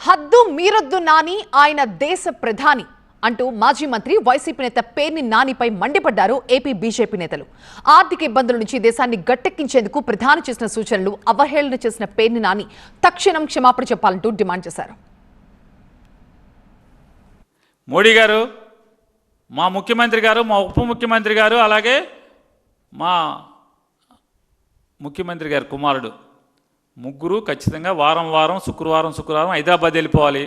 హద్దు మీరొద్దు నాని ఆయన దేశ ప్రధాని అంటూ మాజీ మంత్రి వైసీపీ నేత పేర్ని నానిపై మండిపడ్డారు ఏపీ బీజేపీ నేతలు. ఆర్థిక ఇబ్బందుల నుంచి దేశాన్ని గట్టెక్కించేందుకు ప్రధాని చేసిన సూచనలు అవహేళన చేసిన పేర్ని నాని తక్షణం క్షమాపణ చెప్పాలంటూ డిమాండ్ చేశారు. మోడీ గారు, మా ముఖ్యమంత్రి గారు, మా ఉప ముఖ్యమంత్రి గారు, అలాగే మా ముఖ్యమంత్రి గారు కుమారుడు ముగ్గురు ఖచ్చితంగా వారం వారం శుక్రవారం హైదరాబాద్ వెళ్ళిపోవాలి.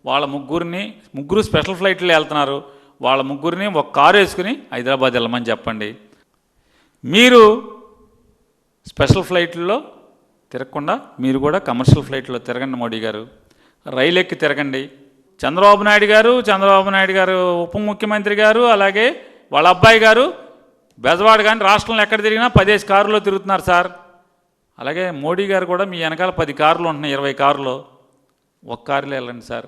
వాళ్ళ ముగ్గురు స్పెషల్ ఫ్లైట్లో వెళ్తున్నారు. వాళ్ళ ముగ్గురిని ఒక కారు వేసుకుని హైదరాబాద్ వెళ్ళమని చెప్పండి. మీరు స్పెషల్ ఫ్లైట్లో తిరగకుండా మీరు కూడా కమర్షియల్ ఫ్లైట్లో తిరగండి. మోడీ గారు రైలు ఎక్కి తిరగండి. చంద్రబాబు నాయుడు గారు ఉప ముఖ్యమంత్రి గారు, అలాగే వాళ్ళ అబ్బాయి గారు బెజవాడ కానీ రాష్ట్రంలో ఎక్కడ తిరిగినా 10 కారులో తిరుగుతున్నారు సార్. అలాగే మోడీ గారు కూడా మీ వెనకాల 10 కార్లు ఉంటున్నాయి, 20 కార్లు, ఒక కారులో వెళ్ళండి సార్.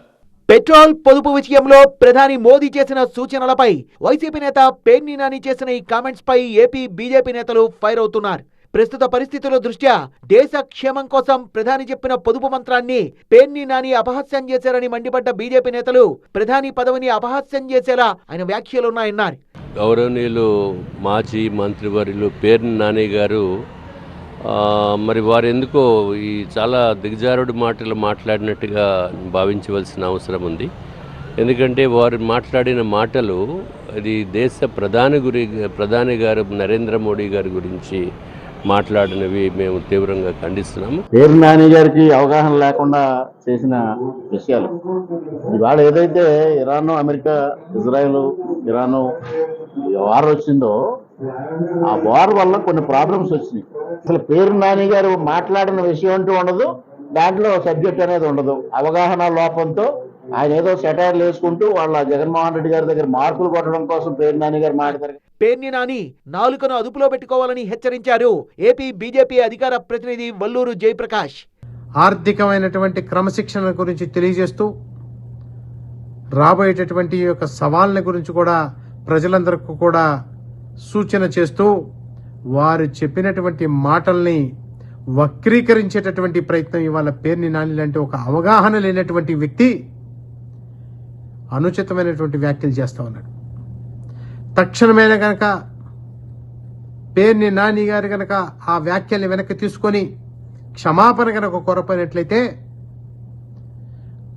పెట్రోల్ పొదుపు విషయంలో ప్రధాని మోదీ చేసిన సూచనలపై వైసీపీ నేత పేర్ని నాని చేసిన ఈ కామెంట్స్ పై ఏపీ బీజేపీ నేతలు ఫైర్ అవుతున్నారు. ప్రస్తుత పరిస్థితుల దృష్ట్యా దేశ క్షేమం కోసం ప్రధాని చెప్పిన పొదుపు మంత్రాన్ని పేర్ని నాని అపహాస్యం చేశారని మండిపడ్డ బీజేపీ నేతలు ప్రధాని పదవిని అపహాస్యం చేసేలా ఆయన వ్యాఖ్యలున్నాయన్నారు. గౌరవనీయులు మాజీ మంత్రివర్యులు పేర్ని నాని గారు మరి వారు ఎందుకో ఈ చాలా దిగజారుడు మాటలు మాట్లాడినట్టుగా భావించవలసిన అవసరం ఉంది. ఎందుకంటే వారు మాట్లాడిన మాటలు అది దేశ ప్రధాని గారు నరేంద్ర మోడీ గారి గురించి మాట్లాడినవి మేము తీవ్రంగా ఖండిస్తున్నాము. పేర్ని నాని గారికి అవగాహన లేకుండా చేసిన విషయాలు ఇవాళ ఏదైతే అమెరికా ఇరాను వార్ వచ్చిందో ఆ వార్ వల్ల కొన్ని ప్రాబ్లమ్స్ వచ్చినాయి. అసలు పేర్ని నాని గారు మాట్లాడిన విషయం అంటూ ఉండదు, దాంట్లో సబ్జెక్ట్ అనేది ఉండదు. అవగాహన లోపంతో ఆయన ఏదో సెటైర్లు వేసుకుంటూ వాళ్ళ జగన్మోహన్ రెడ్డి గారి దగ్గర మార్కులు కొట్టడం కోసం పేర్ని నాని గారు మాట్లాడారు. పేర్ని నాని నాలుకను అదుపులో పెట్టుకోవాలని హెచ్చరించారు ఏపీ బీజేపీ అధికార ప్రతినిధి వల్లూరు జయప్రకాష్. ఆర్థికమైనటువంటి క్రమశిక్షణ గురించి తెలియజేస్తూ రాబోయేటటువంటి యొక్క సవాళ్ళ గురించి కూడా ప్రజలందరికీ కూడా సూచన చేస్తూ వారు చెప్పినటువంటి మాటల్ని వక్రీకరించేటటువంటి ప్రయత్నం ఇవాళ పేర్ని నాని లాంటి ఒక అవగాహన లేనటువంటి వ్యక్తి అనుచితమైనటువంటి వ్యాఖ్యలు చేస్తా ఉన్నాడు. తక్షణమైన గనక పేర్ని నాని గారు గనక ఆ వ్యాఖ్యల్ని వెనక్కి తీసుకొని క్షమాపణ గనక కోరపోయినట్లయితే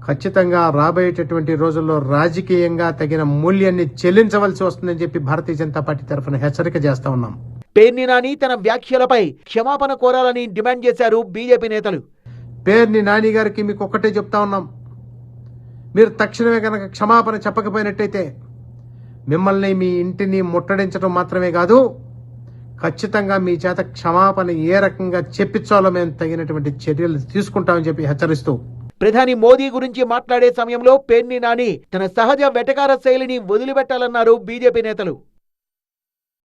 ఖచ్చితంగా రాబోయేటటువంటి రోజుల్లో రాజకీయంగా తగిన మూల్యాన్ని చెల్లించవలసి వస్తుందని చెప్పి భారతీయ జనతా పార్టీ తరఫున హెచ్చరిక చేస్తా ఉన్నాం. పేర్ని నాని తన వ్యాఖ్యలపై క్షమాపణ కోరాలని డిమాండ్ చేశారు బీజేపీ నేతలు. పేర్ని నాని గారికి మీకు ఒక్కటే చెప్తా ఉన్నాం, మీరు తక్షణమే కనుక క్షమాపణ చెప్పకపోయినట్టయితే మిమ్మల్ని మీ ఇంటిని ముట్టడించడం మాత్రమే కాదు, ఖచ్చితంగా మీ చేత క్షమాపణ ఏ రకంగా చెప్పించాలో మేము తగినటువంటి చర్యలు తీసుకుంటామని చెప్పి హెచ్చరిస్తూ ప్రధాని మోదీ గురించి మాట్లాడే సమయంలో పేర్ని నాని తన సహజ వెటకార శైలిని వదిలిపెట్టాలన్నారు బీజేపీ నేతలు.